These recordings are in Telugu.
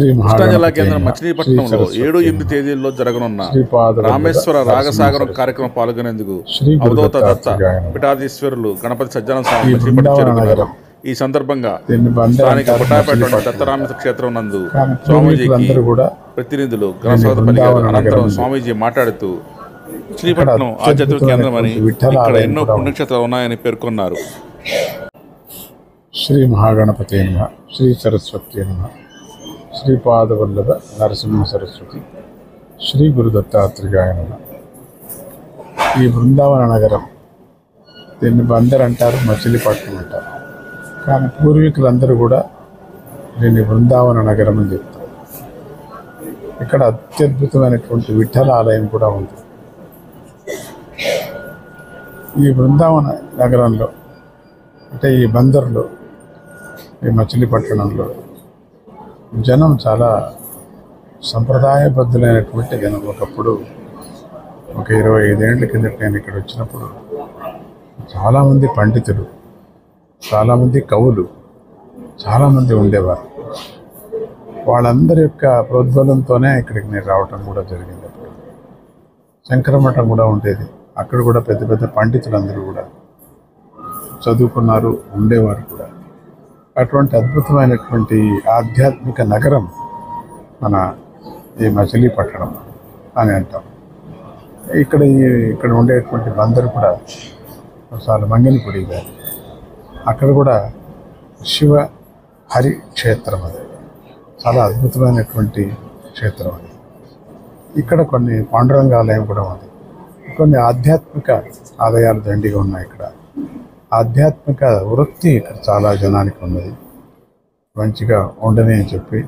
కృష్ణా జిల్లా కేంద్రం మచిలీపట్నంలో 7-8 తేదీల్లో జరగనున్న రామేశ్వర రాగసాగరం కార్యక్రమం పాల్గొనేందుకు అవధూత దత్త పీఠాధీశ్వరులు గణపతి సజ్జన స్వామి మచిలీపట్నం చేరుకున్నారు. ఈ సందర్భంగా స్థానిక పుట్టాపేటలోని దత్తరామేశ్వర క్షేత్రం నందు స్వామీజీకి ప్రతినిధులు ఘనస్వాగతం పలికారు. అనంతరం స్వామీజీ మాట్లాడుతూ మచిలీపట్నం ఆధ్యాత్మిక కేంద్రం అని ఇక్కడ ఎన్నో పుణ్యక్షేత్రాలు ఉన్నాయని పేర్కొన్నారు. శ్రీ మహాగణపతి నమః, శ్రీ సరస్వతి నమః, శ్రీపాదవల్లభ నరసింహ సరస్వతి, శ్రీ గురు దత్తాత్రేయాయ నమః. ఈ బృందావన నగరం, దీన్ని బందర్ అంటారు, మచిలీపట్నం అంటారు. కానీ పూర్వీకులందరూ కూడా దీన్ని బృందావన నగరం అని చెప్తారు. ఇక్కడ అత్యద్భుతమైనటువంటి విఠల ఆలయం కూడా ఉంది. ఈ బృందావన నగరంలో అంటే ఈ బందర్లో, ఈ మచిలీపట్నంలో జనం చాలా సంప్రదాయబద్ధులైనటువంటి జనం. ఒకప్పుడు ఒక 25 ఏళ్ల కిందట నేను ఇక్కడ వచ్చినప్పుడు చాలామంది పండితులు, చాలామంది కవులు, చాలామంది ఉండేవారు. వాళ్ళందరి యొక్క ప్రోద్బలంతోనే ఇక్కడికి నేను రావటం కూడా జరిగింది. అప్పుడు శంకరమఠం కూడా ఉండేది. అక్కడ కూడా పెద్ద పెద్ద పండితులందరూ కూడా చదువుకున్నారు, ఉండేవారు కూడా. అటువంటి అద్భుతమైనటువంటి ఆధ్యాత్మిక నగరం మన ఈ మచిలీపట్నం అని అంటాం. ఇక్కడ ఉండేటువంటి బందరు కూడా చాలా మంగళపూడి గారు. అక్కడ కూడా శివ హరి క్షేత్రం, అది చాలా అద్భుతమైనటువంటి క్షేత్రం అది. ఇక్కడ కొన్ని పాండురంగ ఆలయం కూడా ఉంది. కొన్ని ఆధ్యాత్మిక ఆలయాలు దండిగా ఉన్నాయి. ఇక్కడ ఆధ్యాత్మిక వృత్తి ఇక్కడ చాలా జనానికి ఉన్నది. మంచిగా ఉండని అని చెప్పి,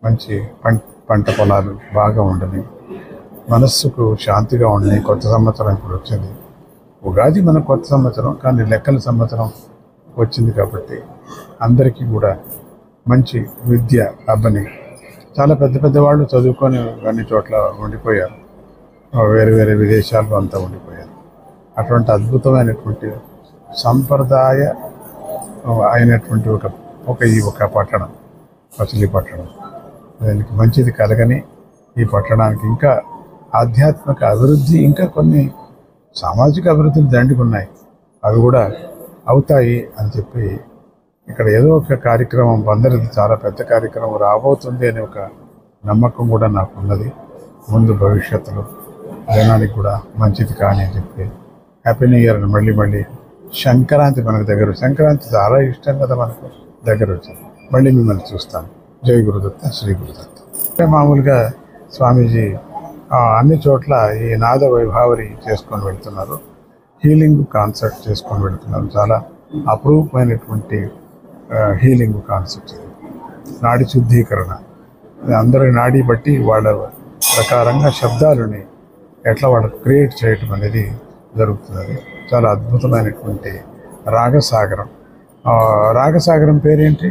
మంచి పంట పొలాలు బాగా ఉండని, మనస్సుకు శాంతిగా ఉండని. కొత్త సంవత్సరం ఇప్పుడు వచ్చింది, ఉగాది మన కొత్త సంవత్సరం, కానీ లెక్కల సంవత్సరం వచ్చింది కాబట్టి అందరికీ కూడా మంచి విద్య అబ్బని. చాలా పెద్ద పెద్ద వాళ్ళు చదువుకొని అన్ని చోట్ల ఉండిపోయారు, వేరే వేరే విదేశాల్లో అంతా ఉండిపోయారు. అటువంటి అద్భుతమైనటువంటి సంప్రదాయ అయినటువంటి ఒక పట్టణం మచిలీపట్నం. దానికి మంచిది కలగని ఈ పట్టణానికి ఇంకా ఆధ్యాత్మిక అభివృద్ధి, ఇంకా కొన్ని సామాజిక అభివృద్ధులు దండిగా ఉన్నాయి. అవి కూడా అవుతాయి అని చెప్పి ఇక్కడ ఏదో ఒక కార్యక్రమం, అందరిది చాలా పెద్ద కార్యక్రమం రాబోతుంది అనే ఒక నమ్మకం కూడా నాకు ఉన్నది. ముందు భవిష్యత్తులో జనానికి కూడా మంచిది కానీ అని చెప్పి హ్యాపీ న్యూ ఇయర్ అని మళ్ళీ సంక్రాంతి మనకు దగ్గర, సంక్రాంతి చాలా ఇష్టం కదా మనకు, దగ్గర వచ్చింది. మళ్ళీ మిమ్మల్ని చూస్తాను. జై గురుదత్త, శ్రీ గురుదత్త. మామూలుగా స్వామీజీ అన్ని చోట్ల ఈ నాద వైభావరి చేసుకొని వెళ్తున్నారు, హీలింగ్ కాన్సెప్ట్ చేసుకొని వెళ్తున్నారు. చాలా అపరూపమైనటువంటి హీలింగ్ కాన్సెప్ట్ ఇది. నాడి శుద్ధీకరణ, అందరి నాడి బట్టి వాళ్ళ ప్రకారంగా శబ్దాలని ఎట్లా వాళ్ళకు క్రియేట్ చేయటం అనేది జరుగుతుంది. చాలా అద్భుతమైనటువంటి రాగసాగరం. రాగసాగరం పేరేంటి?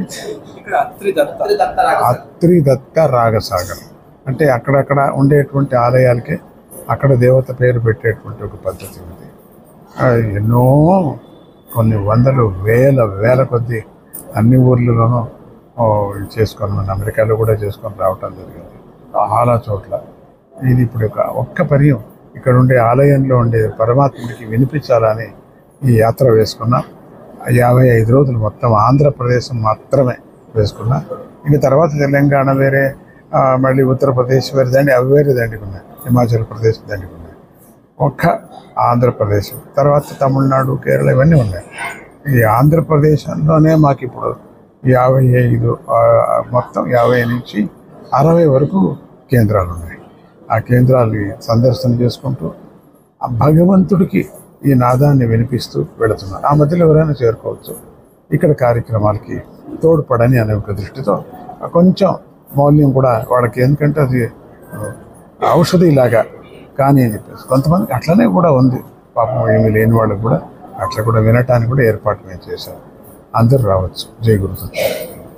అత్రిదత్త రాగసాగరం. అంటే అక్కడక్కడ ఉండేటువంటి ఆలయాలకే అక్కడ దేవత పేరు పెట్టేటువంటి ఒక పద్ధతి ఉంది. ఎన్నో కొన్ని వందలు వేల కొద్దీ అన్ని ఊర్లలోనూ చేసుకొని, మన అమెరికాలో కూడా చేసుకొని రావటం జరిగింది చాలా చోట్ల. ఇది ఇప్పుడు ఒక్క పర్యం ఇక్కడ ఉండే ఆలయంలో ఉండే పరమాత్ముడికి వినిపించాలని ఈ యాత్ర వేసుకున్నా. 55 రోజులు మొత్తం ఆంధ్రప్రదేశం మాత్రమే వేసుకున్నా. ఇంక తర్వాత తెలంగాణ వేరే, మళ్ళీ ఉత్తరప్రదేశ్ వేరే దండి, అవి వేరే దండికి ఉన్నాయి, హిమాచల్ ప్రదేశ్ దండికి ఉన్నాయి. ఒక్క ఆంధ్రప్రదేశ్ తర్వాత తమిళనాడు, కేరళ ఇవన్నీ ఉన్నాయి. ఈ ఆంధ్రప్రదేశ్లోనే మాకు ఇప్పుడు 55 మొత్తం 50 నుంచి 60 వరకు కేంద్రాలు ఉన్నాయి. ఆ కేంద్రాలు సందర్శన చేసుకుంటూ ఆ భగవంతుడికి ఈ నాదాన్ని వినిపిస్తూ వెళుతున్నారు. ఆ మధ్యలో ఎవరైనా చేరుకోవచ్చు. ఇక్కడ కార్యక్రమాలకి తోడ్పడని అనే ఒక దృష్టితో కొంచెం మౌల్యం కూడా వాళ్ళకి, ఎందుకంటే అది ఔషధిలాగా కానీ అని చెప్పేసి కొంతమందికి అట్లనే కూడా ఉంది. పాపం ఏమీ లేని వాళ్ళకి కూడా అట్లా కూడా వినటానికి కూడా ఏర్పాటు మేము చేశాం. అందరూ రావచ్చు. జై గురుదత్త.